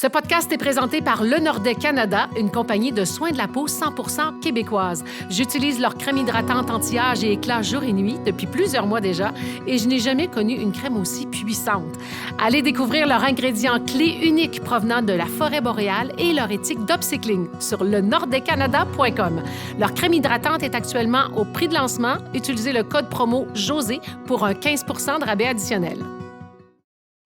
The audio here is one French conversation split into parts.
Ce podcast est présenté par Le Nordais Canada, une compagnie de soins de la peau 100% québécoise. J'utilise leur crème hydratante anti-âge et éclat jour et nuit depuis plusieurs mois déjà et je n'ai jamais connu une crème aussi puissante. Allez découvrir leurs ingrédients clés uniques provenant de la forêt boréale et leur éthique d'upcycling sur lenordaicanada.com. Leur crème hydratante est actuellement au prix de lancement. Utilisez le code promo JOSÉ pour un 15% de rabais additionnel.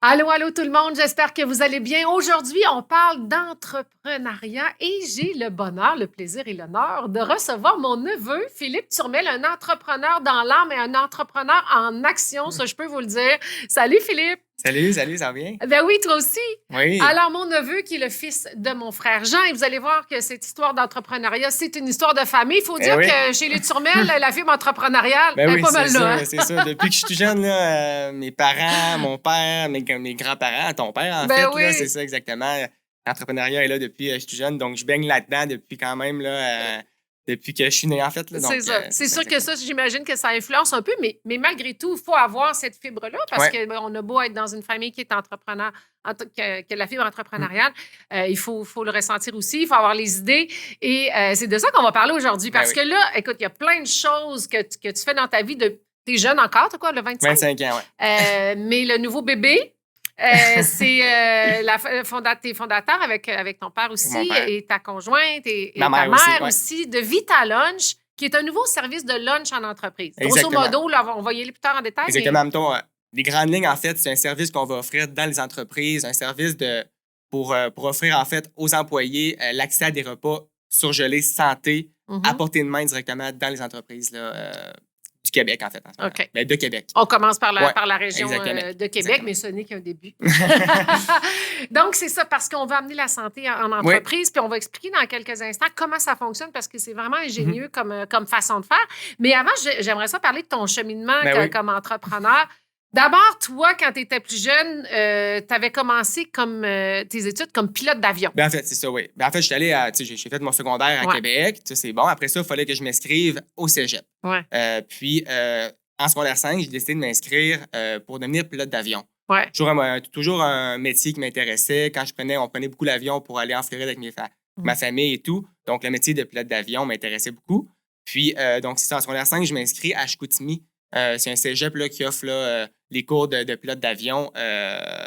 Allô, allô tout le monde, j'espère que vous allez bien. Aujourd'hui, on parle d'entrepreneuriat et j'ai le bonheur, le plaisir et l'honneur de recevoir mon neveu, Philippe Turmel, un entrepreneur dans l'âme et un entrepreneur en action, ça je peux vous le dire. Salut Philippe! Salut, ça va bien? Ben oui, toi aussi. Oui. Alors, mon neveu, qui est le fils de mon frère Jean, et vous allez voir que cette histoire d'entrepreneuriat, c'est une histoire de famille. Il faut dire que chez les Turmel, la fibre entrepreneuriale, elle est pas mal là. C'est ça. Depuis que je suis tout jeune, là, mes parents, mon père, mes grands-parents, ton père, en fait, là, c'est ça exactement. L'entrepreneuriat est là depuis que je suis tout jeune, donc je baigne là-dedans depuis quand même, là, depuis que je suis né, en fait. Là, donc, c'est ça. C'est sûr que ça, j'imagine que ça influence un peu, mais malgré tout, il faut avoir cette fibre-là parce qu'on a beau être dans une famille qui est entrepreneur, que la fibre entrepreneuriale, il faut le ressentir aussi, il faut avoir les idées. Et c'est de ça qu'on va parler aujourd'hui parce que là, écoute, il y a plein de choses que tu fais dans ta vie. T'es jeune encore, t'as quoi, le 25? 25 ans, oui. Mais le nouveau bébé, c'est tes fondateurs avec ton père aussi et ta conjointe et ta mère aussi de Vita Lunch, qui est un nouveau service de lunch en entreprise. Grosso modo, là, on va y aller plus tard en détail. Exactement. Mais... les grandes lignes, en fait, c'est un service qu'on va offrir dans les entreprises, un service pour offrir, en fait, aux employés l'accès à des repas surgelés santé à portée de main directement dans les entreprises là, du Québec, en fait. Mais de Québec. On commence par la région de Québec, mais ce n'est qu'un début. Donc, c'est ça, parce qu'on va amener la santé en entreprise, puis on va expliquer dans quelques instants comment ça fonctionne, parce que c'est vraiment ingénieux comme façon de faire. Mais avant, j'aimerais ça parler de ton cheminement comme entrepreneur. D'abord, toi, quand tu étais plus jeune, tu avais commencé tes études comme pilote d'avion. En fait, c'est ça, oui. En fait, j'ai fait mon secondaire à Québec. C'est bon. Après ça, il fallait que je m'inscrive au cégep. Puis, en secondaire 5, j'ai décidé de m'inscrire pour devenir pilote d'avion. Toujours un métier qui m'intéressait. Quand on prenait beaucoup l'avion pour aller en Floride avec ma famille et tout. Donc, le métier de pilote d'avion m'intéressait beaucoup. Puis, donc, c'est ça, en secondaire 5, je m'inscris à Chicoutimi. C'est un cégep là, qui offre là, les cours de pilote d'avion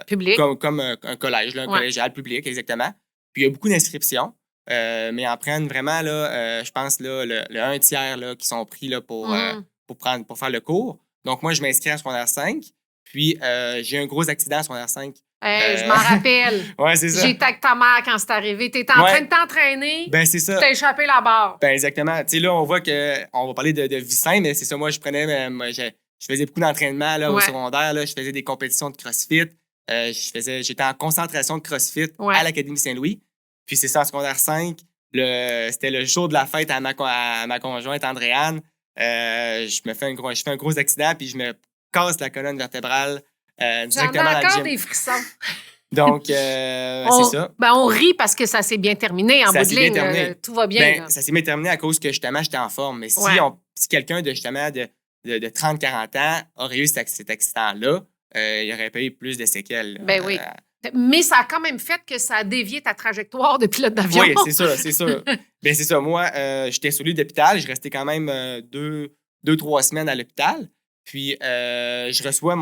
public. Comme un collège, là, un collégial public, exactement. Puis il y a beaucoup d'inscriptions, mais en prennent vraiment, là, je pense, là, le 1 tiers là, qui sont pris là, pour faire le cours. Donc, moi, je m'inscris en secondaire 5. Puis, j'ai eu un gros accident en secondaire 5. Je m'en rappelle. C'est ça. J'étais avec ta mère quand c'est arrivé. Tu étais en train de t'entraîner. C'est ça. Tu t'as échappé la barre. Exactement. Tu sais, là, on voit qu'on va parler de vie saine, mais c'est ça. Moi, je faisais beaucoup d'entraînement là, au secondaire. Là, je faisais des compétitions de CrossFit. J'étais en concentration de CrossFit à l'Académie Saint-Louis. Puis c'est ça, en secondaire 5. C'était le jour de la fête à ma conjointe, Andréane. Je fais un gros accident, puis je me casse la colonne vertébrale directement dans le gym. J'en ai encore des frissons. Donc, c'est ça. On rit parce que ça s'est bien terminé en bout de ligne. Tout va bien. Ça s'est bien terminé à cause que, justement, j'étais en forme. Mais si quelqu'un de 30-40 ans aurait eu cet accident-là, il aurait pas eu plus de séquelles. Oui. Mais ça a quand même fait que ça a dévié ta trajectoire de pilote d'avion. Oui, c'est sûr. C'est ça. Moi, j'étais sur l'île d'hôpital. Je restais quand même 2-3 semaines à l'hôpital. Puis, je reçois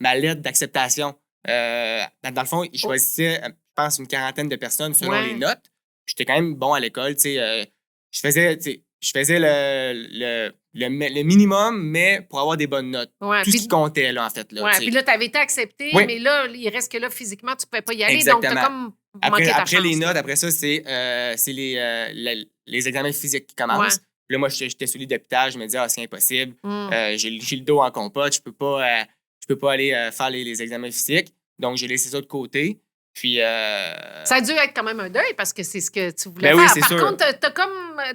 ma lettre d'acceptation. Dans le fond, ils choisissaient, je pense, une quarantaine de personnes selon les notes. J'étais quand même bon à l'école. Je faisais le minimum, mais pour avoir des bonnes notes. Tout ce qui comptait, là, en fait. Puis là, tu avais été accepté, mais là, il reste que là, physiquement, tu ne pouvais pas y aller. Exactement. Donc, tu as comme manqué ta chance. Après les notes, après ça, c'est les examens physiques qui commencent. Puis là, moi, j'étais sur l'île d'hôpital. Je me disais, c'est impossible. J'ai le dos en compote. Je peux pas aller faire les examens physiques. Donc, j'ai laissé ça de côté. Puis, ça a dû être quand même un deuil parce que c'est ce que tu voulais faire. Par contre,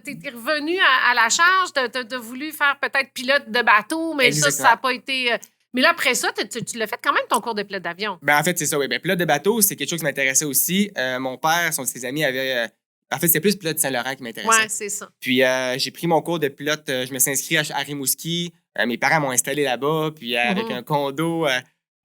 t'es revenu à la charge, t'as voulu faire peut-être pilote de bateau, mais ça n'a pas été... Mais là, après ça, tu l'as fait quand même ton cours de pilote d'avion. En fait, c'est ça, oui. Pilote de bateau, c'est quelque chose qui m'intéressait aussi. Mon père, ses amis avaient... en fait, c'est plus pilote de Saint-Laurent qui m'intéressait. Oui, c'est ça. Puis, j'ai pris mon cours de pilote. Je me suis inscrit à Rimouski. Mes parents m'ont installé là-bas. Puis, avec un condo,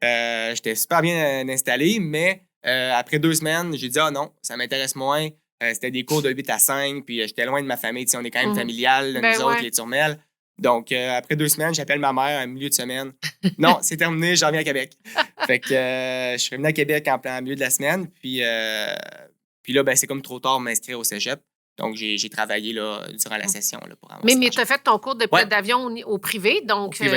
j'étais super bien installé, mais Après 2 semaines, j'ai dit « Ah non, ça m'intéresse moins. » C'était des cours de 8 à 5, puis j'étais loin de ma famille. On est quand même familial, nous autres, les Turmel. Donc, après 2 semaines, j'appelle ma mère en milieu de semaine. Non, c'est terminé, je reviens à Québec. Fait que je suis revenu à Québec en milieu de la semaine. Puis là, c'est comme trop tard pour m'inscrire au cégep. Donc, j'ai travaillé là, durant la session là, pour avancer. Mais tu as fait ton cours de pilote d'avion au privé. Donc, c'est,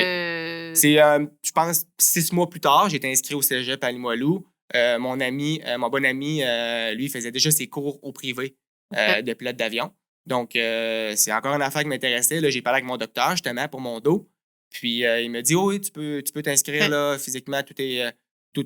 je pense, 6 mois plus tard, j'ai été inscrit au cégep à Limoilou. Mon bon ami, lui, faisait déjà ses cours au privé de pilote d'avion. Donc, c'est encore une affaire qui m'intéressait. Là, j'ai parlé avec mon docteur, justement, pour mon dos. Puis, il m'a dit, oui, tu peux t'inscrire, là, physiquement, tout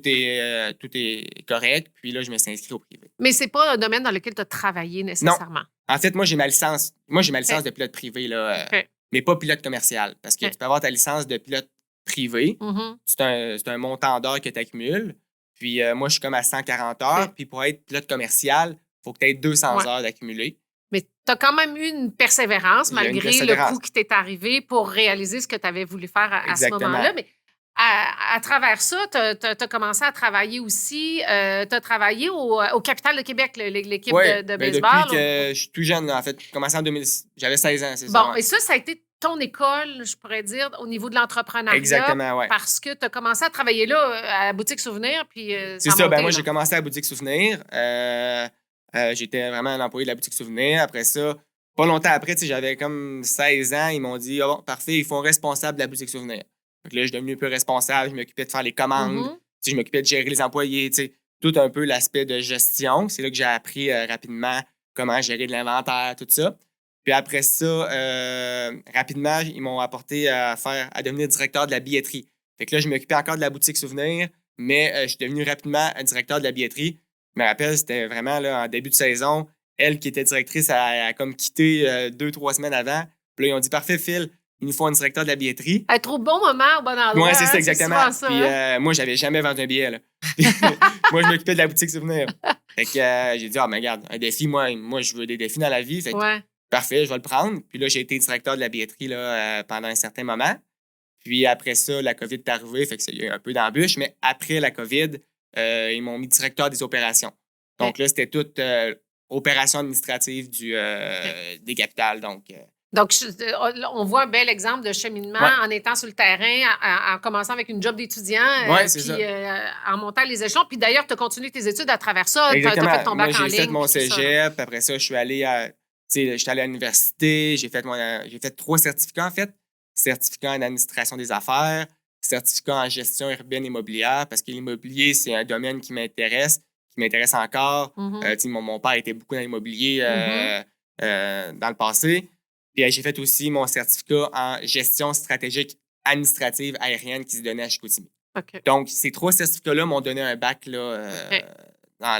est correct. Puis là, je me suis inscrit au privé. Mais c'est pas un domaine dans lequel tu as travaillé nécessairement. Non. En fait, moi, j'ai ma licence. Moi, j'ai ma licence de pilote privé, là, mais pas pilote commercial. Parce que tu peux avoir ta licence de pilote privé. C'est un montant d'heures que tu accumules. Puis, moi, je suis comme à 140 heures. Puis, pour être pilote commercial, il faut que tu aies 200 heures d'accumuler. Mais tu as quand même eu une persévérance malgré le coup qui t'est arrivé pour réaliser ce que tu avais voulu faire à ce moment-là. Mais à travers ça, tu as commencé à travailler aussi. Tu as travaillé au Capital de Québec, l'équipe de baseball. Depuis que je suis tout jeune, en fait. J'ai commencé en 2006. J'avais 16 ans, c'est ça. Bon, et ça a été ton école, je pourrais dire, au niveau de l'entreprenariat. Exactement, oui. Parce que tu as commencé à travailler là, à la Boutique Souvenir. Puis c'est ça. Moi, j'ai commencé à la Boutique Souvenir. J'étais vraiment un employé de la Boutique Souvenir. Après ça, pas longtemps après, j'avais comme 16 ans. Ils m'ont dit, bon, parfait, ils font responsable de la Boutique Souvenir. Donc là, je suis devenu un peu responsable. Je m'occupais de faire les commandes. Je m'occupais de gérer les employés. Tout un peu l'aspect de gestion. C'est là que j'ai appris rapidement comment gérer de l'inventaire, tout ça. Puis après ça, rapidement, ils m'ont apporté à devenir directeur de la billetterie. Fait que là, je m'occupais encore de la Boutique Souvenir, mais je suis devenu rapidement directeur de la billetterie. Je me rappelle, c'était vraiment là, en début de saison. Elle qui était directrice a comme quitté 2-3 semaines avant. Puis là, ils ont dit « Parfait, Phil, il nous faut un directeur de la billetterie. » Être au bon moment, au bon endroit. Oui, c'est ça, exactement. Ça, puis moi, j'avais jamais vendu un billet. Là. Moi, je m'occupais de la Boutique Souvenir. Fait que j'ai dit « Ah, mais regarde, un défi, moi, je veux des défis dans la vie. » Fait que, parfait, je vais le prendre. Puis là, j'ai été directeur de la billetterie là, pendant un certain moment. Puis après ça, la COVID est arrivée, fait que il y a eu un peu d'embûche. Mais après la COVID, ils m'ont mis directeur des opérations. Donc là, c'était toute opération administrative des capitales. Donc, on voit un bel exemple de cheminement en étant sur le terrain, en commençant avec une job d'étudiant, puis en montant les échelons. Puis d'ailleurs, tu as continué tes études à travers ça. Tu as fait ton bac en ligne. J'ai fait mon cégep. Après ça, je suis allé j'étais allé à l'université. J'ai fait 3 certificats, en fait. Certificat en administration des affaires, certificat en gestion urbaine immobilière, parce que l'immobilier, c'est un domaine qui m'intéresse encore. Mon père était beaucoup dans l'immobilier dans le passé. Puis j'ai fait aussi mon certificat en gestion stratégique administrative aérienne qui se donnait à Chicoutimi. Donc, ces 3 certificats-là m'ont donné un bac là, à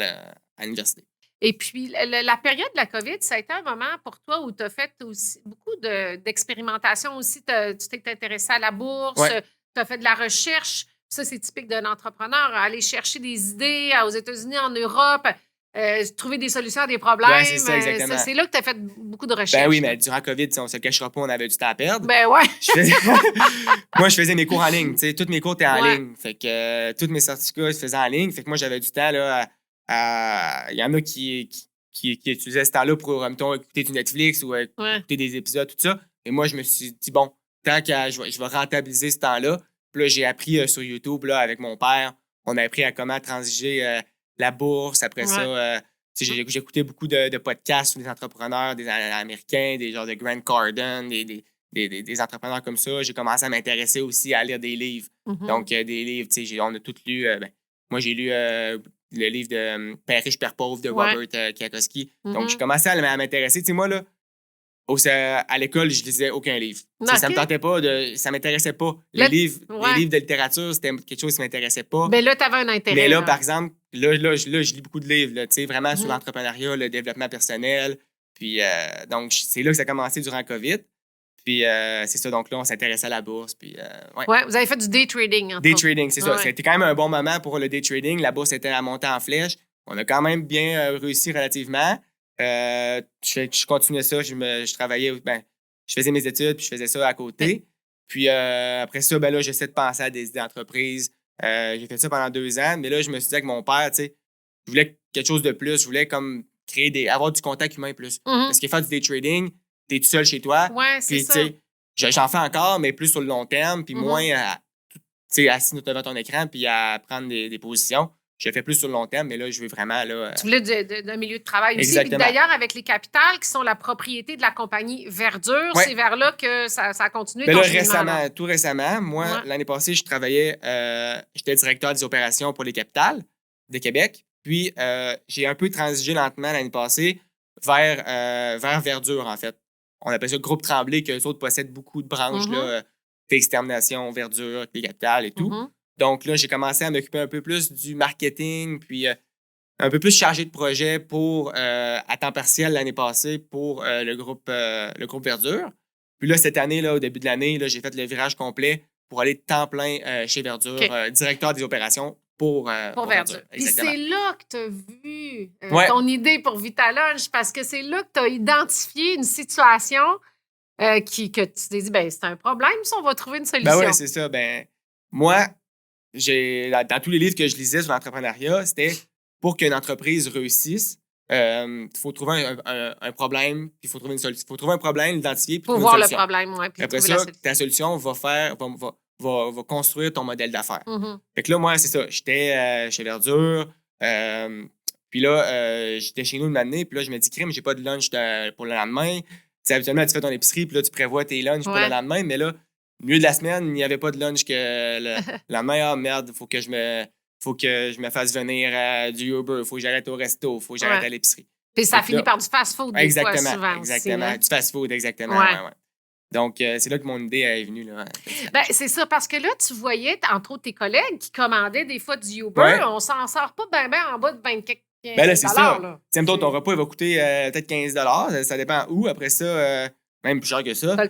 l'université. Et puis, la période de la COVID, ça a été un moment pour toi où tu as fait aussi beaucoup d'expérimentation aussi. Tu t'es intéressé à la bourse, tu as fait de la recherche. Ça, c'est typique d'un entrepreneur, aller chercher des idées aux États-Unis, en Europe, trouver des solutions à des problèmes. Ouais, c'est ça, exactement. C'est là que tu as fait beaucoup de recherches. Ben oui, mais durant la COVID, on ne se le cachera pas, on avait du temps à perdre. Ben ouais. Moi, je faisais mes cours en ligne. Tous mes cours étaient en ligne. Fait que tous mes certificats, je faisais en ligne. Fait que moi, j'avais du temps là, il y en a qui utilisaient ce temps-là pour, mettons, écouter du Netflix ou écouter des épisodes, tout ça. Et moi, je me suis dit, bon, tant que je vais rentabiliser ce temps-là. Puis là, j'ai appris sur YouTube là, avec mon père. On a appris à comment transiger la bourse. Après ça, j'ai écouté beaucoup de podcasts sur des entrepreneurs, des Américains, des genres de Grant Cardone, des entrepreneurs comme ça. J'ai commencé à m'intéresser aussi à lire des livres. Donc, des livres, on a tous lu. Moi, j'ai lu le livre de Père riche, Père pauvre de Robert Kiyosaki. Donc, j'ai commencé à m'intéresser. Moi, là, à l'école, je lisais aucun livre. Ça me tentait pas, ça m'intéressait pas. Les livres de littérature, c'était quelque chose qui m'intéressait pas. Mais là, tu avais un intérêt. Mais là, par exemple, je lis beaucoup de livres, là, vraiment sur l'entrepreneuriat, le développement personnel. Puis, donc, c'est là que ça a commencé durant la COVID. Puis, c'est ça. Donc là, on s'intéressait à la bourse. Puis, vous avez fait du day trading. Day trading, c'est ça. C'était quand même un bon moment pour le day trading. La bourse était à monter en flèche. On a quand même bien réussi relativement. Je continuais ça. Je travaillais, je faisais mes études, puis je faisais ça à côté. Puis après ça, là, j'essaie de penser à des idées d'entreprise. J'ai fait ça pendant 2 ans. Mais là, je me suis dit avec mon père, je voulais quelque chose de plus. Je voulais comme avoir du contact humain plus. Parce que faire du day trading, t'es tout seul chez toi. Ouais, c'est ça. J'en fais encore, mais plus sur le long terme, puis moins assis devant ton écran, puis à prendre des positions. Je le fais plus sur le long terme, mais là, je veux vraiment... Là, tu voulais d'un milieu de travail aussi. Puis d'ailleurs, avec les capitales qui sont la propriété de la compagnie Verdure, c'est vers là que ça a continué. Là, tout récemment, moi, l'année passée, je travaillais... j'étais directeur des opérations pour les capitales de Québec. Puis, j'ai un peu transigé lentement l'année passée vers Verdure, en fait. On appelle ça Groupe Tremblay, qu'eux autres possèdent beaucoup de branches, là, extermination, Verdure, les capitales et tout. Donc là, j'ai commencé à m'occuper un peu plus du marketing, puis un peu plus chargé de projet à temps partiel l'année passée pour le groupe Verdure. Puis là, cette année, là, au début de l'année, là, j'ai fait le virage complet pour aller de temps plein chez Verdure, directeur des opérations pour Verdure. Puis c'est là que tu as vu ton idée pour Vitalunch, parce que c'est là que tu as identifié une situation que tu t'es dit, c'est un problème, ça, on va trouver une solution. Ben oui, c'est ça. Moi, dans tous les livres que je lisais sur l'entrepreneuriat, c'était pour qu'une entreprise réussisse, il faut trouver un problème, puis il faut trouver une solution. Il faut trouver un problème, l'identifier, puis pour voir le problème, puis après ça, ta solution va construire ton modèle d'affaires. Fait que là, moi, c'est ça. J'étais chez Verdure, puis là, j'étais chez nous une année, puis là, je me dis, crime, j'ai pas de lunch pour le lendemain. T'sais, habituellement, tu fais ton épicerie, puis là, tu prévois tes lunchs pour le lendemain, mais là, au milieu de la semaine, il n'y avait pas de lunch que le lendemain. Ah, merde, faut que je me fasse venir du Uber, faut que j'arrête au resto, faut que j'arrête à l'épicerie. Puis ça finit par du fast-food des fois, souvent. Exactement, aussi, du fast-food, exactement. Ouais. Donc, c'est là que mon idée est venue. Là, c'est ça, parce que là, tu voyais, entre autres, tes collègues qui commandaient des fois du Uber. On s'en sort pas bien en bas de 24 là, c'est ça. Tiens, toi, ton repas, il va coûter peut-être 15 $. Ça dépend où. Après ça, même plus cher que ça. T'as le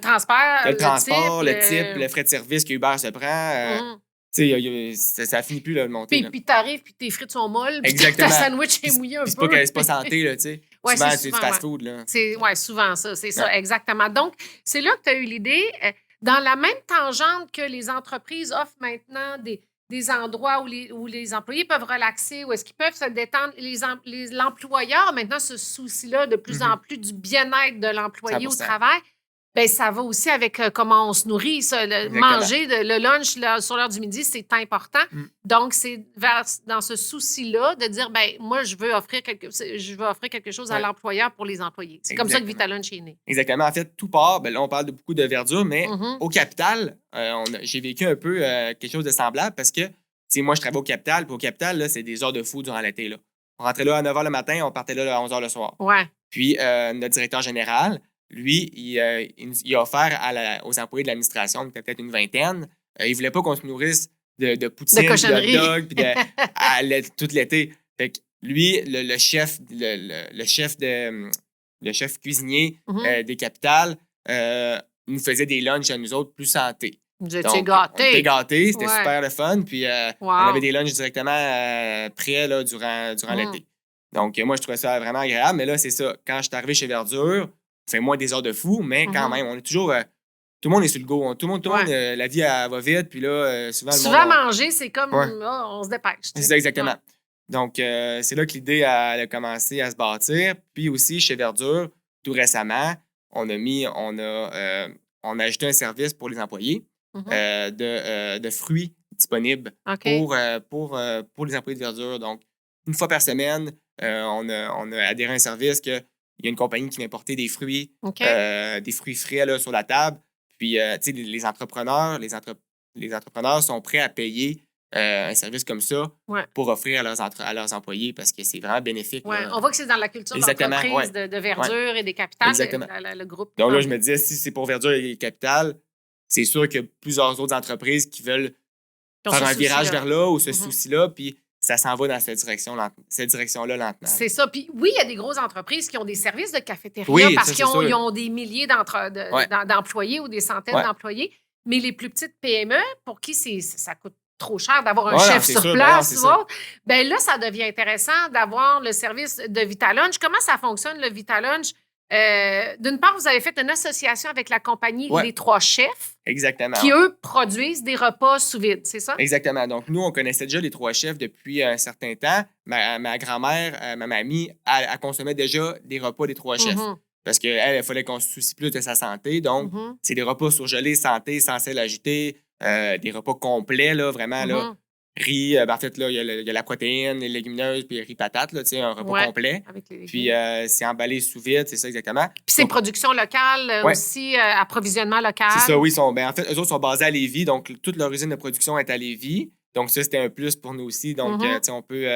transport, le type, le frais de service que Uber se prend. Ça finit plus de monter. Puis t'arrives, puis tes frites sont molles, puis ta sandwich est mouillé un peu. C'est pas santé, là, tu sais. Souvent, c'est du fast-food, là. C'est souvent ça, c'est ça, exactement. Donc, c'est là que tu as eu l'idée. Dans la même tangente que les entreprises offrent maintenant des endroits où les employés peuvent relaxer, où est-ce qu'ils peuvent se détendre. L'employeur, maintenant, ce souci-là de plus en plus du bien-être de l'employé au travail, ça va aussi avec comment on se nourrit. Manger le lunch là, sur l'heure du midi, c'est important. Donc, c'est dans ce souci-là de dire, moi, je veux offrir quelque chose à l'employeur pour les employés. C'est comme ça que Vitalunch est né. Exactement. En fait, tout part. Là, on parle beaucoup de verdure, mais au Capital, j'ai vécu un peu quelque chose de semblable parce que, moi, je travaille au Capital. Puis au Capital, là, c'est des heures de fou durant l'été. Là. On rentrait là à 9 h le matin, on partait là à 11 h le soir. Puis, notre directeur général, lui, il a offert aux employés de l'administration, peut-être une vingtaine. Il voulait pas qu'on se nourrisse de poutine, de hot dog, puis tout l'été. Fait que lui, le chef cuisinier des capitales, nous faisait des lunchs à nous autres plus santé. Vous étiez gâtés. On était gâtés, c'était super le fun. Puis on avait des lunchs directement prêts là, durant l'été. Donc, moi, je trouvais ça vraiment agréable. Mais là, c'est ça. Quand je suis arrivé chez Verdure, on fait moins des heures de fou, mais quand même, on est toujours... tout le monde est sur le go. Tout le monde la vie, elle va vite. Puis là, souvent, le monde... manger, c'est comme... on se dépêche. C'est ça, exactement. Donc, c'est là que l'idée a commencé à se bâtir. Puis aussi, chez Verdure, tout récemment, on a ajouté un service pour les employés de fruits disponibles pour les employés de Verdure. Donc, une fois par semaine, on a adhéré à un service que il y a une compagnie qui vient porter des fruits, des fruits frais là, sur la table. Puis, tu sais, les entrepreneurs sont prêts à payer un service comme ça pour offrir à leurs employés parce que c'est vraiment bénéfique. On voit que c'est dans la culture d'entreprise de Verdure et des capitales, le groupe. Donc là, je me disais, si c'est pour Verdure et les capitales, c'est sûr qu'il y a plusieurs autres entreprises qui veulent faire un virage vers là ou ce souci-là, puis ça s'en va dans cette direction-là lentement. C'est ça. Puis oui, il y a des grosses entreprises qui ont des services de cafétéria parce qu'ils ont des milliers d'employés ou des centaines d'employés. Mais les plus petites PME, pour qui ça coûte trop cher d'avoir un chef sur place ou autre, là, ça devient intéressant d'avoir le service de Vitalunch. Comment ça fonctionne, le Vitalunch? D'une part, vous avez fait une association avec la compagnie Ouais. Les Trois Chefs. Exactement. Qui, eux, produisent des repas sous vide, c'est ça? Exactement. Donc, nous, on connaissait déjà les Trois Chefs depuis un certain temps. Ma grand-mère, ma mamie, elle consommait déjà des repas des Trois Chefs. Parce qu'elle, il fallait qu'on se soucie plus de sa santé. Donc, c'est des repas surgelés, santé, sans sel ajouté, des repas complets, là, vraiment, là. Riz, en fait, là, il y a la protéine, les légumineuses, puis riz patate, là, un repas complet. Avec les puis, c'est emballé sous vide, c'est ça exactement. Puis, c'est production locale aussi, approvisionnement local. C'est ça, oui. En fait, eux autres sont basés à Lévis, donc toute leur usine de production est à Lévis. Donc, ça, c'était un plus pour nous aussi. Donc, on peut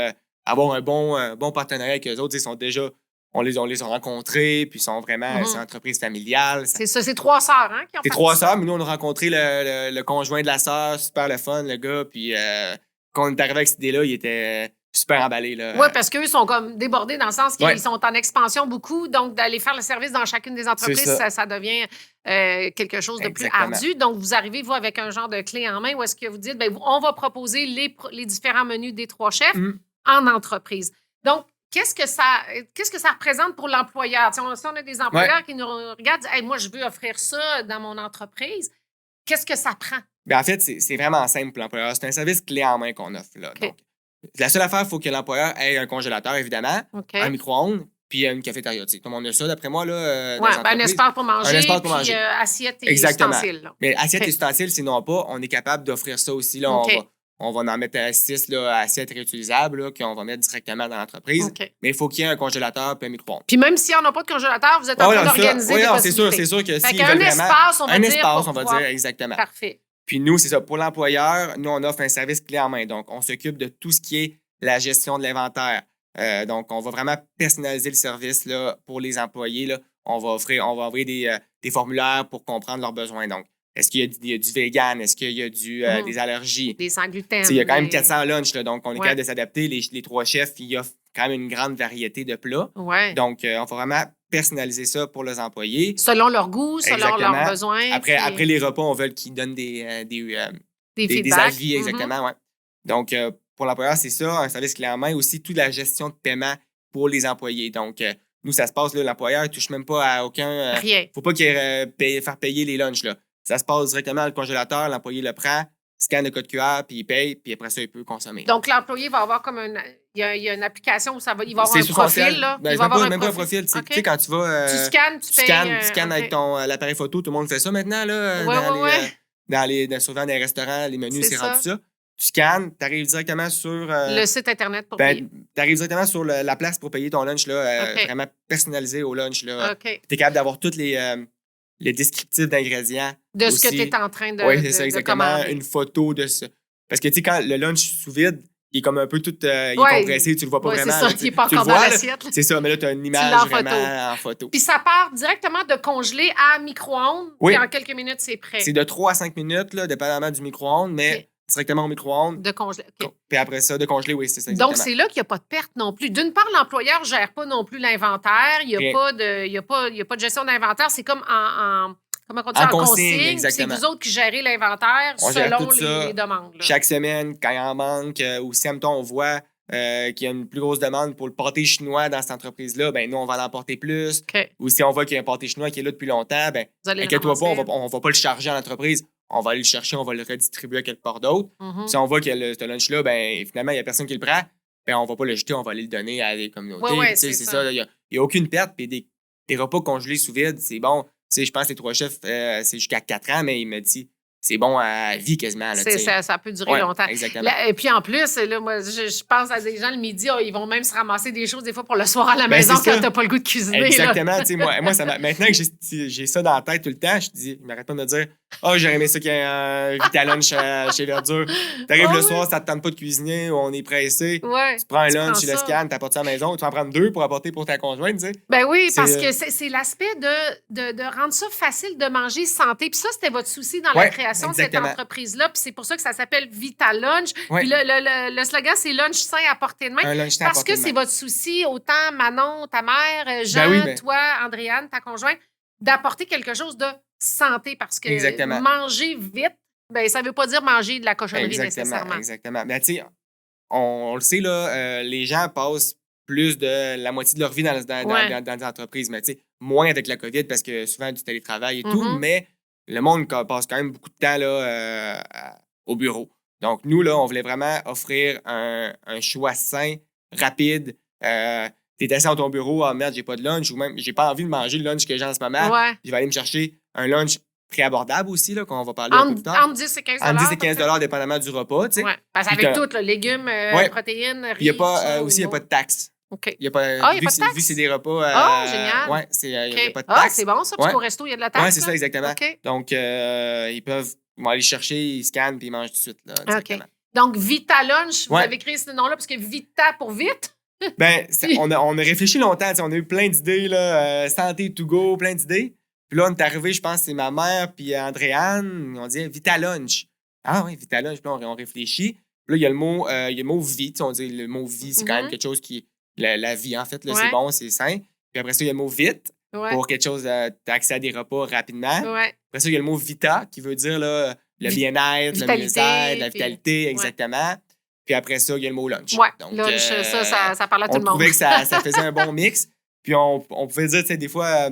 avoir un bon partenariat avec eux autres. Ils sont déjà... On les a rencontrés, puis ils sont vraiment... C'est une entreprise familiale. C'est ça, c'est 3 sœurs, hein, qui ont fait ça. C'est 3 sœurs, mais nous, on a rencontré le conjoint de la sœur, super le fun, le gars, puis... Quand on est arrivé avec cette idée-là, il était super emballé. Oui, parce qu'eux sont comme débordés dans le sens qu'ils sont en expansion beaucoup. Donc, d'aller faire le service dans chacune des entreprises, ça devient quelque chose de plus ardu. Donc, vous arrivez, vous, avec un genre de clé en main où est-ce que vous dites, bien, on va proposer les différents menus des Trois Chefs en entreprise. Donc, qu'est-ce que ça représente pour l'employeur? Si on a des employeurs qui nous regardent, hey, moi, je veux offrir ça dans mon entreprise. Qu'est-ce que ça prend? Bien, en fait, c'est vraiment simple pour l'employeur. C'est un service clé en main qu'on offre. Là. Donc, la seule affaire, il faut que l'employeur ait un congélateur, évidemment, un micro-ondes, puis une cafétéria. Tout le monde a ça, d'après moi. Là, un espace pour manger, puis assiette et ustensiles. Mais assiette et ustensiles, sinon pas, on est capable d'offrir ça aussi. Là, on va en mettre 6 assiettes réutilisables qu'on va mettre directement dans l'entreprise. Mais il faut qu'il y ait un congélateur et un micro-ondes. Puis même si on n'a pas de congélateur, vous êtes en train d'organiser des possibilités. C'est sûr que s'ils veulent vraiment... Un espace, on va dire, exactement. Parfait. Puis nous, c'est ça. Pour l'employeur, nous, on offre un service clé en main. Donc, on s'occupe de tout ce qui est la gestion de l'inventaire. Donc, on va vraiment personnaliser le service là, pour les employés. Là. On va envoyer des formulaires pour comprendre leurs besoins. Donc, est-ce qu'il y a du vegan? Est-ce qu'il y a des allergies? Des sans gluten. Il y a quand même 400 lunchs. Là, donc, on est capable de s'adapter. Les Trois Chefs, ils offrent quand même une grande variété de plats. Donc, on va vraiment personnaliser ça pour les employés. Selon leur goût, selon leurs besoins. Après les repas, on veut qu'ils donnent des avis. Exactement, ouais. Donc, pour l'employeur, c'est ça, un service clé en main. Aussi, toute la gestion de paiement pour les employés. Donc, nous, ça se passe, là, l'employeur ne touche même pas à aucun... Rien. Faut pas qu'il faire payer les lunchs, là. Ça se passe directement dans le congélateur, l'employé le prend, scanne le code QR, puis il paye, puis après ça, il peut consommer. Donc, l'employé va avoir comme il y a une application où il va avoir un profil, là. Il va avoir même pas un profil. Tu sais, quand tu vas... tu scannes, tu payes. Tu scannes avec l'appareil photo. Tout le monde fait ça maintenant, là. Souvent, dans les restaurants, les menus, c'est rendu ça. Tu scannes, tu arrives directement sur... le site Internet pour payer. Tu arrives directement sur la place pour payer ton lunch, là, vraiment personnalisé au lunch. Tu es capable d'avoir tous les descriptifs d'ingrédients. De ce que tu es en train de Oui, c'est ça, exactement. Commander. Une photo de ça. Parce que, tu sais, quand le lunch sous vide, il est comme un peu tout il est compressé, tu le vois pas vraiment. C'est ça, il n'est pas encore dans l'assiette. C'est ça, mais là, tu as une image vraiment en photo. Puis ça part directement de congelé à micro-ondes, puis en quelques minutes, c'est prêt. C'est de 3 à 5 minutes, là, dépendamment du micro-ondes, mais directement au micro-ondes. De congeler. Puis après ça, de congeler, oui, c'est ça. Exactement. Donc, c'est là qu'il n'y a pas de perte non plus. D'une part, l'employeur ne gère pas non plus l'inventaire. Il n'y a pas de gestion d'inventaire. C'est comme en consigne. C'est vous autres qui gérez l'inventaire selon les demandes. Là. Chaque semaine, quand il en manque, ou si, mettons, on voit qu'il y a une plus grosse demande pour le pâté chinois dans cette entreprise-là, ben nous, on va l'emporter plus. Ou si on voit qu'il y a un pâté chinois qui est là depuis longtemps, ben inquiète-toi pas, on va pas le charger à l'entreprise. On va aller le chercher, on va le redistribuer à quelque part d'autre. Si on voit que ce lunch-là, ben finalement, il n'y a personne qui le prend, ben on va pas le jeter, on va aller le donner à des communautés. C'est ça. Il n'y a aucune perte. Puis des repas congelés sous vide, c'est bon. Je pense que les Trois Chefs, c'est jusqu'à 4 ans, mais il me dit c'est bon à vie quasiment. Là, ça peut durer longtemps. Exactement. Et puis en plus, là, moi, je pense à des gens le midi, ils vont même se ramasser des choses des fois pour le soir à la maison quand tu n'as pas le goût de cuisiner. Exactement. Moi maintenant que j'ai ça dans la tête tout le temps, je m'arrête pas de me dire j'aurais aimé ça qu'il y ait un Vita Lunch chez Verdure. T'arrives le soir, ça te tente pas de cuisiner, ou on est pressé. Tu prends un lunch, tu le scannes, t'apportes ça à la maison, tu vas en prendre 2 pour apporter pour ta conjointe. T'sais. Ben oui, parce que c'est l'aspect de rendre ça facile de manger santé. Puis ça, c'était votre souci dans la création de cette entreprise-là. Puis c'est pour ça que ça s'appelle Vita Lunch. Puis le slogan, c'est lunch sain à portée de main. Un lunch sain parce que c'est votre souci, autant Manon, ta mère, Jean, toi, Andréane, ta conjointe, d'apporter quelque chose de santé. Parce que manger vite, ben, ça ne veut pas dire manger de la cochonnerie nécessairement. Exactement. Mais tu sais, on le sait, là, les gens passent plus de la moitié de leur vie dans les entreprises. Mais moins avec la COVID parce que souvent du télétravail et tout, mais le monde passe quand même beaucoup de temps là, au bureau. Donc, nous, là, on voulait vraiment offrir un choix sain, rapide. T'es assis dans ton bureau, ah merde, j'ai pas de lunch, ou même j'ai pas envie de manger le lunch que j'ai en ce moment. Ouais. Je vais aller me chercher un lunch préabordable aussi, là, qu'on va parler un peu plus tard. Entre 10 et 15 Entre 10 et 15 dépendamment du repas. Ouais. Parce qu'avec tout, là, légumes, protéines, riz. Il n'y a pas, aussi, il n'y a pas de taxes. OK. Il y a pas, il n'y a pas de taxes? Vu que c'est des repas. Génial. Oui, il n'y a pas de taxes. C'est bon, ça, parce qu'au resto, il y a de la taxe. Oui, c'est ça, exactement. Okay. Donc, ils vont aller chercher, ils scannent, puis ils mangent tout de suite. Là, OK. Donc, Vita Lunch, vous avez créé ce nom-là parce que Vita pour vite. Ben, on a réfléchi longtemps. On a eu plein d'idées, là, santé to go, plein d'idées. Puis là, on est arrivé, je pense, c'est ma mère puis Andréane. On dit Vita Lunch. Ah oui, Vita Lunch. Puis là, on réfléchit. Puis là, il y a le mot vie. On dit le mot vie, c'est quand même quelque chose qui. La vie, en fait, là, c'est bon, c'est sain. Puis après ça, il y a le mot vite pour quelque chose, t'as accès à des repas rapidement. Ouais. Après ça, il y a le mot vita qui veut dire là, le bien-être, le mieux-être, la vitalité, exactement. Puis après ça, il y a le mot lunch. Ouais, donc, lunch, ça parle à tout le monde. On trouvait que ça faisait un bon mix. Puis on pouvait dire, tu sais, des fois,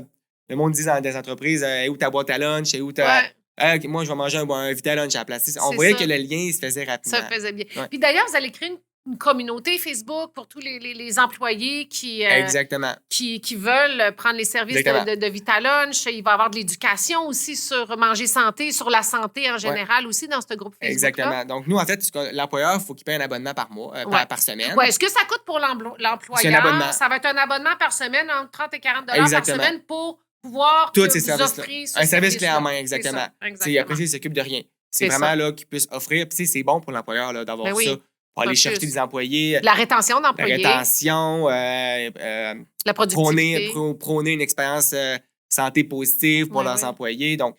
le monde dit dans des entreprises, où ta boîte à lunch, où ta... moi, je vais manger un Vita Lunch à la place. On voyait que le lien, il se faisait rapidement. Ça faisait bien. Ouais. Puis d'ailleurs, vous allez créer une communauté Facebook pour tous les employés qui veulent prendre les services de Vita Lunch. Il va y avoir de l'éducation aussi sur manger santé, sur la santé en général aussi dans ce groupe Facebook. Exactement. Donc, nous, en fait, l'employeur, il faut qu'il paye un abonnement par mois, par semaine. Oui. Est-ce que ça coûte pour l'employeur? C'est un abonnement. Ça va être un abonnement par semaine, entre 30 et 40 par semaine pour pouvoir tous ces offrir un service clé en main, exactement. Après, il ne s'occupe de rien. C'est vraiment là qu'il puisse offrir. Puis, c'est bon pour l'employeur d'avoir ça. Pour aller chercher des employés. La rétention d'employés. La rétention. La productivité. Prôner une expérience santé positive pour leurs employés. Donc,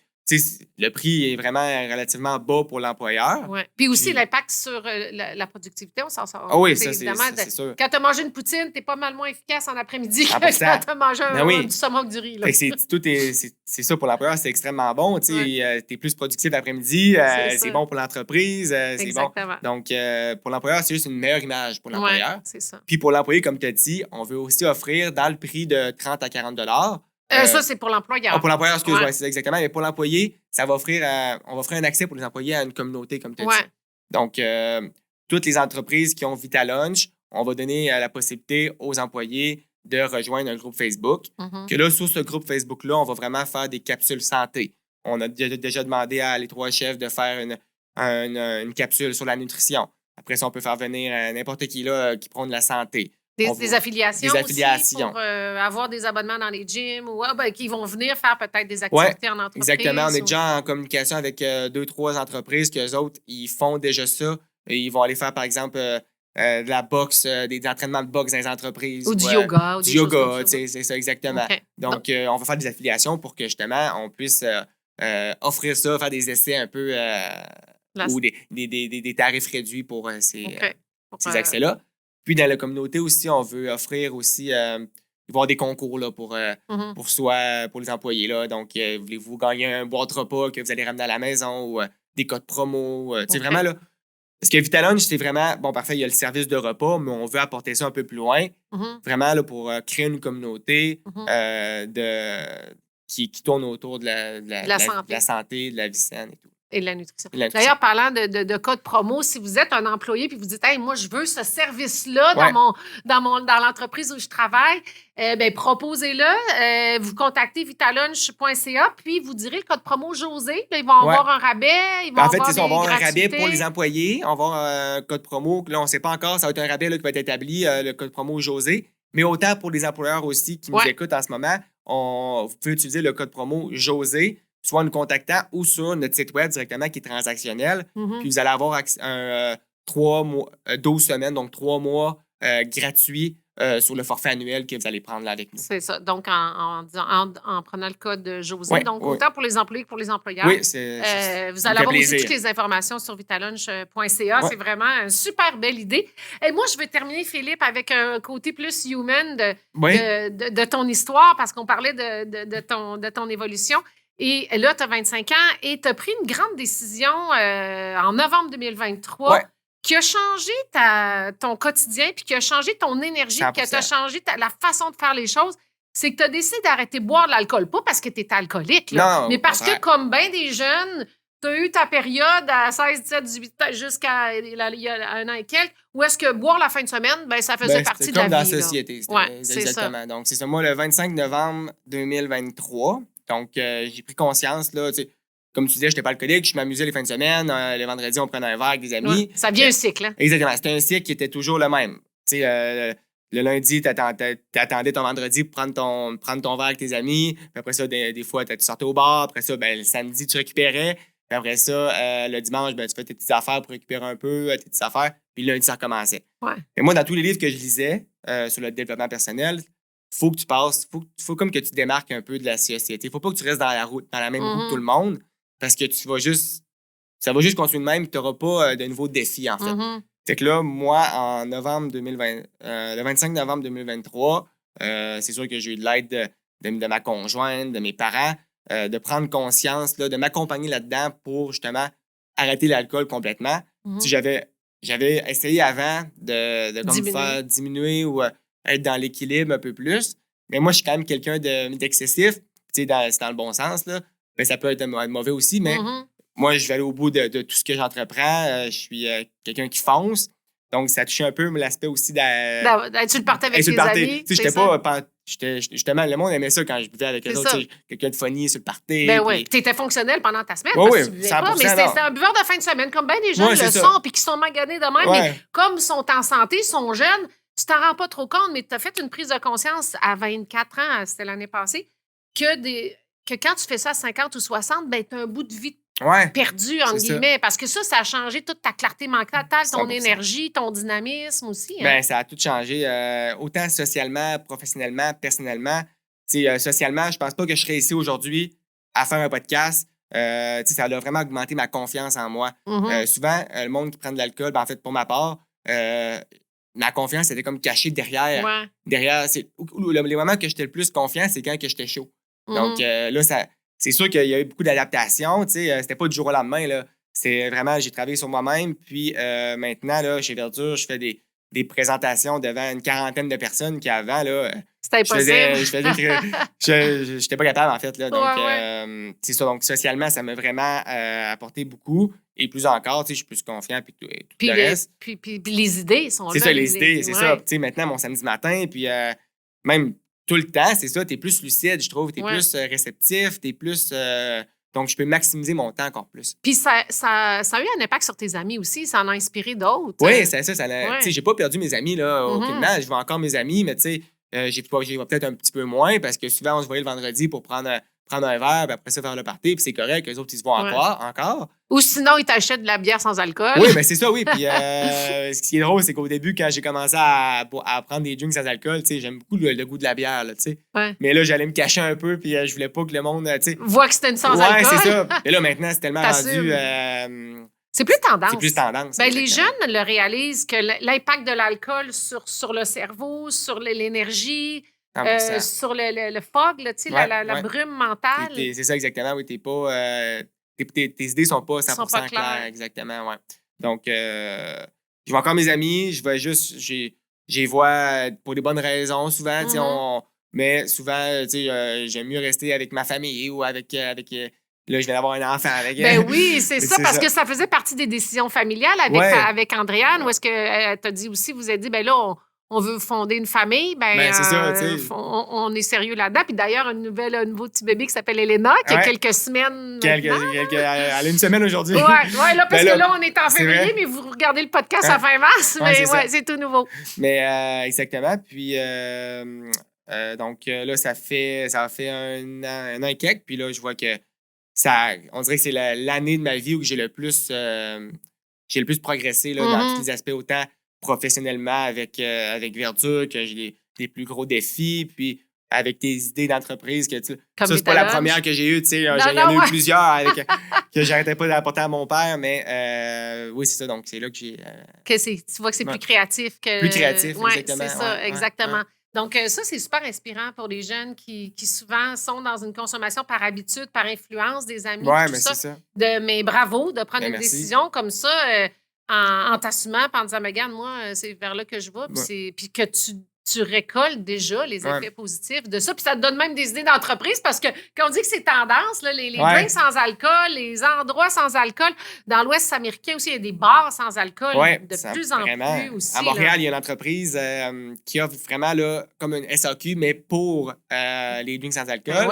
le prix est vraiment relativement bas pour l'employeur. Ouais. Puis aussi, l'impact sur la productivité, on s'en sort. Ah oui, ça, c'est sûr. Quand tu as mangé une poutine, tu n'es pas mal moins efficace en après-midi que quand tu as mangé du saumon du riz. Là. C'est ça pour l'employeur, c'est extrêmement bon. Tu es plus productif l'après-midi, c'est bon pour l'entreprise. C'est bon. Donc, pour l'employeur, c'est juste une meilleure image pour l'employeur. C'est ça. Puis pour l'employé, comme tu as dit, on veut aussi offrir dans le prix de 30 à 40 ça, c'est pour l'employeur. Pour l'employeur, excuse-moi, c'est exactement. Mais pour l'employé, on va offrir un accès pour les employés à une communauté, comme tu as dit. Donc, toutes les entreprises qui ont Vita Lunch, on va donner la possibilité aux employés de rejoindre un groupe Facebook. Que là, sur ce groupe Facebook-là, on va vraiment faire des capsules santé. On a déjà demandé à les 3 chefs de faire une capsule sur la nutrition. Après ça, on peut faire venir n'importe qui là qui prône la santé. Des affiliations aussi pour avoir des abonnements dans les gyms ou qui vont venir faire peut-être des activités en entreprise. Exactement. On est déjà en communication avec 2-3 entreprises qu'eux autres, ils font déjà ça. Et ils vont aller faire, par exemple, de la boxe, des entraînements de boxe dans les entreprises. Ou du yoga. Du yoga, c'est ça, exactement. Okay. Donc, on va faire des affiliations pour que, justement, on puisse offrir ça, faire des essais un peu ou des tarifs réduits pour ces accès-là. Puis, dans la communauté aussi, on veut offrir aussi... il va y avoir des concours là, pour les employés. Là. Donc, voulez-vous gagner un boîte repas que vous allez ramener à la maison ou des codes promo? C'est vraiment là... Parce que Vita Lunch, c'est vraiment... Bon, parfait, il y a le service de repas, mais on veut apporter ça un peu plus loin. Vraiment, là, pour créer une communauté qui tourne autour de la santé, de la vie saine et tout. Et de la nutrition. D'ailleurs, parlant de code promo, si vous êtes un employé et vous dites hey, moi, je veux ce service-là dans l'entreprise où je travaille, proposez-le. Vous contactez vitalunch.ca, puis vous direz le code promo José. Ils vont avoir un rabais. Ils vont avoir on va avoir un rabais pour les employés. On va avoir un code promo. Là, on ne sait pas encore. Ça va être un rabais là, qui va être établi, le code promo José. Mais autant pour les employeurs aussi qui nous écoutent en ce moment, vous pouvez utiliser le code promo José, soit en nous contactant ou sur notre site web directement qui est transactionnel. Puis vous allez avoir 12 semaines, donc 3 mois gratuits sur le forfait annuel que vous allez prendre là avec nous. C'est ça. Donc, en prenant le code José, autant pour les employés que pour les employeurs. Oui, vous allez avoir aussi toutes les informations sur vitalunch.ca. C'est vraiment une super belle idée. Et moi, je veux terminer, Philippe, avec un côté plus human de ton histoire, parce qu'on parlait de ton évolution. Et là, tu as 25 ans et tu as pris une grande décision en novembre 2023 qui a changé ton quotidien, puis qui a changé ton énergie, puis qui a changé la façon de faire les choses, c'est que tu as décidé d'arrêter de boire de l'alcool. Pas parce que tu étais alcoolique, là, mais parce que, comme bien des jeunes, tu as eu ta période à 16, 17, 18 ans jusqu'à il y a un an et quelques, où est-ce que boire la fin de semaine, ça faisait partie de la vie. Comme dans la société. Ouais, exactement. Ça. Donc, c'est ça. Moi, le 25 novembre 2023, donc j'ai pris conscience, là, tu sais, comme tu disais, je n'étais pas alcoolique, je m'amusais les fins de semaine. Le vendredi, on prenait un verre avec des amis. Ouais, ça devient un cycle. Hein? Exactement. C'était un cycle qui était toujours le même. Tu sais, le lundi, tu attendais ton vendredi pour prendre ton verre avec tes amis. Puis après ça, des fois, tu sortais au bar. Après ça, le samedi, tu récupérais. Puis après ça, le dimanche, tu fais tes petites affaires pour récupérer un peu tes petites affaires. Puis le lundi, ça recommençait. Ouais. Et moi, dans tous les livres que je lisais sur le développement personnel, faut que tu passes, faut comme que tu te démarques un peu de la société. Faut pas que tu restes dans la même roue que tout le monde. Parce que ça va juste continuer de même et tu n'auras pas de nouveaux défis, en fait. Fait que là, moi, en novembre 2020, le 25 novembre 2023, c'est sûr que j'ai eu de l'aide de ma conjointe, de mes parents, de prendre conscience, là, de m'accompagner là-dedans pour justement arrêter l'alcool complètement. Si j'avais essayé avant de me faire diminuer ou être dans l'équilibre un peu plus, mais moi, je suis quand même quelqu'un d'excessif. C'est dans le bon sens, là. Mais ça peut être mauvais aussi, mais moi, je vais aller au bout de tout ce que j'entreprends. Je suis quelqu'un qui fonce. Donc, ça touche un peu l'aspect aussi tu le partais avec tes amis. Justement, le monde aimait ça quand je buvais avec eux autres. Quelqu'un de funny sur le party. Ben oui. Tu étais fonctionnel pendant ta semaine parce que tu buvais pas. Mais c'était un buveur de fin de semaine, comme bien des gens le sont, puis qui sont maganés de même. Mais comme ils sont en santé, ils sont jeunes, tu t'en rends pas trop compte, mais tu as fait une prise de conscience à 24 ans, c'était l'année passée, que quand tu fais ça à 50 ou 60, tu as un bout de vie perdu, entre guillemets. Parce que ça a changé toute ta clarté mentale, ton 100%. Énergie, ton dynamisme aussi. Hein? Ça a tout changé, autant socialement, professionnellement, personnellement. Socialement, je pense pas que je serais ici aujourd'hui à faire un podcast. Ça a vraiment augmenté ma confiance en moi. Souvent, le monde qui prend de l'alcool, en fait, pour ma part, ma confiance était comme cachée derrière. Les moments que j'étais le plus confiant, c'est quand que j'étais chaud. Donc là, c'est sûr qu'il y a eu beaucoup d'adaptations. C'était pas du jour au lendemain. Là. C'est vraiment, j'ai travaillé sur moi-même. Puis maintenant, là, chez Verdure, je fais des présentations devant une quarantaine de personnes qui avant, là. C'était impossible. J'étais pas capable, en fait. Là. Donc, c'est ça. Donc, socialement, ça m'a vraiment apporté beaucoup. Et plus encore, je suis plus confiant. Puis tout le reste. Puis les idées sont là. C'est ça, les idées, c'est ça. Maintenant, mon samedi matin, puis même tout le temps, c'est ça, t'es plus lucide, je trouve, t'es plus réceptif, t'es plus... donc, je peux maximiser mon temps encore plus. Puis ça a eu un impact sur tes amis aussi, ça en a inspiré d'autres. Oui, c'est ça. Tu sais, j'ai pas perdu mes amis, là, aucunement. Je vois encore mes amis, mais tu sais, j'ai peut-être un petit peu moins parce que souvent, on se voyait le vendredi pour prendre un verre, puis après ça, faire le party, puis c'est correct, eux autres, ils se voient encore. Ou sinon, ils t'achètent de la bière sans alcool. Oui, mais c'est ça, oui. Puis ce qui est drôle, c'est qu'au début, quand j'ai commencé à prendre des drinks sans alcool, j'aime beaucoup le goût de la bière, là, tu sais. Mais là, j'allais me cacher un peu, puis je voulais pas que le monde, tu sais... voit que c'était une sans alcool. Oui, c'est ça. Et là, maintenant, c'est tellement rendu... c'est plus tendance. C'est plus tendance. Les jeunes le réalisent que l'impact de l'alcool sur le cerveau, sur l'énergie... sur le fog, la brume mentale. C'est ça, exactement. Oui, t'es pas... tes idées sont pas 100% claires. Exactement, ouais. Donc, je vois encore mes amis, je vais juste... J'y vois pour des bonnes raisons, souvent, mais souvent, j'aime mieux rester avec ma famille ou avec là, je vais avoir un enfant avec elle. Ben oui, c'est ça, parce que ça faisait partie des décisions familiales avec Andréane, où est-ce qu'elle t'a dit aussi, vous avez dit, là, on veue fonder une famille, c'est ça, on est sérieux là-dedans. Puis d'ailleurs, un nouveau petit bébé qui s'appelle Elena, qui a quelques semaines elle a une semaine aujourd'hui. Oui, là, parce que là, on est en février, mais vous regardez le podcast à fin mars, mais c'est tout nouveau. Mais exactement. Puis, donc là, ça fait un an et quelques. Puis là, je vois que on dirait que c'est l'année de ma vie où j'ai le plus progressé là, dans tous les aspects, autant professionnellement avec Verdure, que j'ai des plus gros défis, puis avec tes idées d'entreprise. Ça, c'est pas la première que j'ai eue. J'en ai eu plusieurs que j'arrêtais pas d'apporter à mon père, mais oui, c'est ça. Donc, c'est là que j'ai... tu vois que c'est plus créatif. Plus créatif, exactement. C'est ça, exactement. Donc, ça, c'est super inspirant pour les jeunes qui souvent sont dans une consommation par habitude, par influence des amis. Oui, mais c'est ça. Mais bravo de prendre une décision comme ça. en t'assumant, en disant, regarde, moi, c'est vers là que je vais. Puis que tu récoltes déjà les effets positifs de ça. Puis ça te donne même des idées d'entreprise parce que quand on dit que c'est tendance, là, les drinks sans alcool, les endroits sans alcool, dans l'Ouest américain aussi, il y a des bars sans alcool de plus en plus aussi. À Montréal, il y a une entreprise qui offre vraiment là, comme une SAQ, mais pour les drinks sans alcool.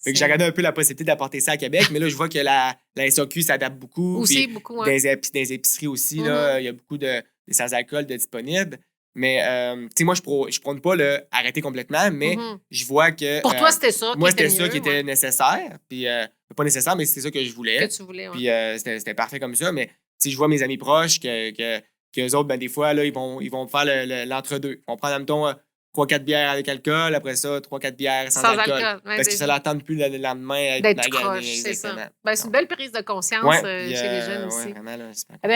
Fait que j'ai regardé un peu la possibilité d'apporter ça à Québec, mais là, je vois que la SAQ s'adapte beaucoup. Aussi, beaucoup, dans les épiceries aussi, là, il y a beaucoup de sans-alcool disponibles. Mais, tu sais, moi, je prône pas le arrêter complètement, mais je vois que... Pour toi, c'était ça. Moi, c'était ça qui était nécessaire. Puis, pas nécessaire, mais c'était ça que je voulais. Que tu voulais, Puis, c'était parfait comme ça. Mais, si je vois mes amis proches qu'eux autres, ben, des fois, là, ils vont faire l'entre-deux. Ils vont prendre, admettons, 3-4 bières avec alcool, après ça, 3-4 bières sans alcool. Parce que ça leur tente plus le lendemain d'être croche, c'est ça. Ben, c'est une belle prise de conscience chez les jeunes aussi. Vraiment, là,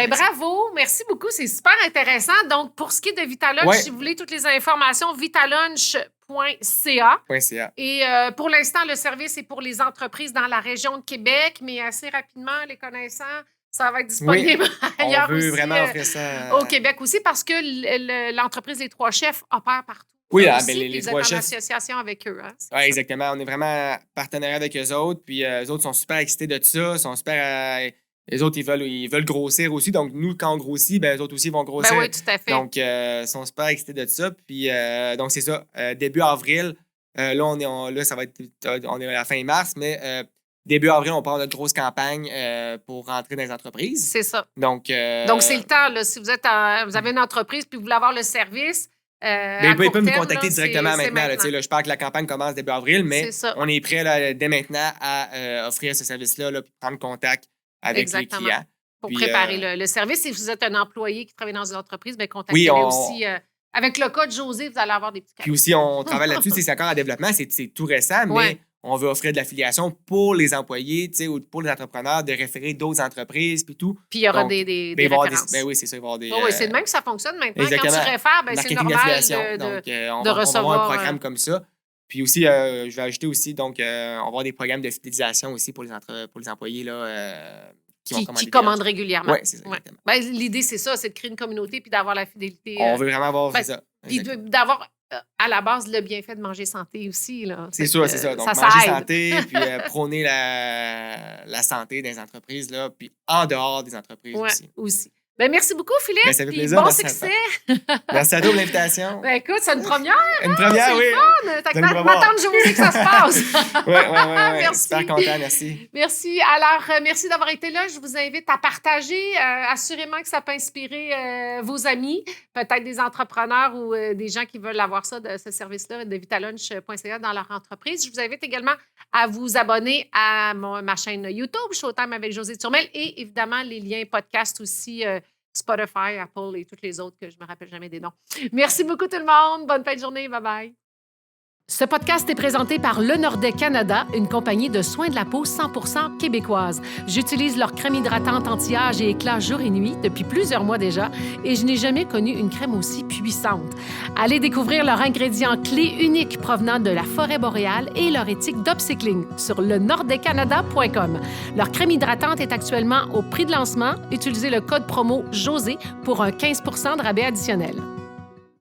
bravo, merci beaucoup, c'est super intéressant. Donc, pour ce qui est de Vitalunch, si vous voulez toutes les informations, vitalunch.ca. Et pour l'instant, le service est pour les entreprises dans la région de Québec, mais assez rapidement, les connaissants, ça va être disponible ailleurs on veut aussi, vraiment offrir ça au Québec aussi, parce que l'entreprise Les Trois Chefs opère partout. Oui, les Trois Chefs. En association avec eux. Hein, oui, exactement. On est vraiment partenaire avec eux autres. Puis eux autres sont super excités de ça. Sont super. Les autres, ils veulent grossir aussi. Donc, nous, quand on grossit, ben, eux autres aussi vont grossir. Ben oui, tout à fait. Donc, ils sont super excités de ça. Puis, donc, c'est ça. Début avril, là, ça va être. On est à la fin mars, mais début avril, on part notre grosse campagne pour rentrer dans les entreprises. C'est ça. Donc, c'est le temps. Là, si vous avez une entreprise puis vous voulez avoir le service. Ils peuvent nous contacter directement maintenant. Là, je parle que la campagne commence début avril, mais on est prêt là, dès maintenant à offrir ce service-là, puis prendre contact avec les clients. Pour préparer le service. Si vous êtes un employé qui travaille dans une entreprise, contactez-les aussi. Avec le code José, vous allez avoir des petits cadeaux. Puis aussi, on travaille là-dessus. C'est encore en développement, c'est tout récent, mais on veut offrir de l'affiliation pour les employés ou pour les entrepreneurs de référer d'autres entreprises puis tout. Puis il y aura des références. Oui, c'est ça. Il va y avoir des, c'est de même que ça fonctionne maintenant. Exactement. Quand tu réfères, c'est normal de recevoir. On va avoir un programme comme ça. Puis aussi, je vais ajouter aussi, donc, on va avoir des programmes de fidélisation aussi pour les employés là, qui commandent régulièrement. Oui, c'est ça. L'idée, c'est ça, c'est de créer une communauté puis d'avoir la fidélité. On veut vraiment avoir ça. Puis d'avoir à la base le bienfait de manger santé aussi. C'est sûr, c'est ça. Donc, manger santé, puis prôner la santé des entreprises, là, puis en dehors des entreprises aussi. Merci beaucoup, Philippe. Ça fait plaisir. Bon succès. Merci à toi pour l'invitation. Écoute, c'est une première. Une première, oui. C'est fun. Ma tante Josie que ça se passe. Oui. Merci. Super content, merci. Merci. Alors, merci d'avoir été là. Je vous invite à partager. Assurément que ça peut inspirer vos amis, peut-être des entrepreneurs ou des gens qui veulent avoir ça, de ce service-là, de vitalunch.ca dans leur entreprise. Je vous invite également à vous abonner à ma chaîne YouTube, Showtime avec Josée Turmel, et évidemment les liens podcast aussi, Spotify, Apple et toutes les autres que je ne me rappelle jamais des noms. Merci beaucoup tout le monde. Bonne fin de journée. Bye-bye. Ce podcast est présenté par Le Nordais Canada, une compagnie de soins de la peau 100% québécoise. J'utilise leur crème hydratante anti-âge et éclat jour et nuit depuis plusieurs mois déjà et je n'ai jamais connu une crème aussi puissante. Allez découvrir leurs ingrédients clés uniques provenant de la forêt boréale et leur éthique d'upcycling sur lenordaicanada.com. Leur crème hydratante est actuellement au prix de lancement. Utilisez le code promo JOSÉ pour un 15% de rabais additionnel.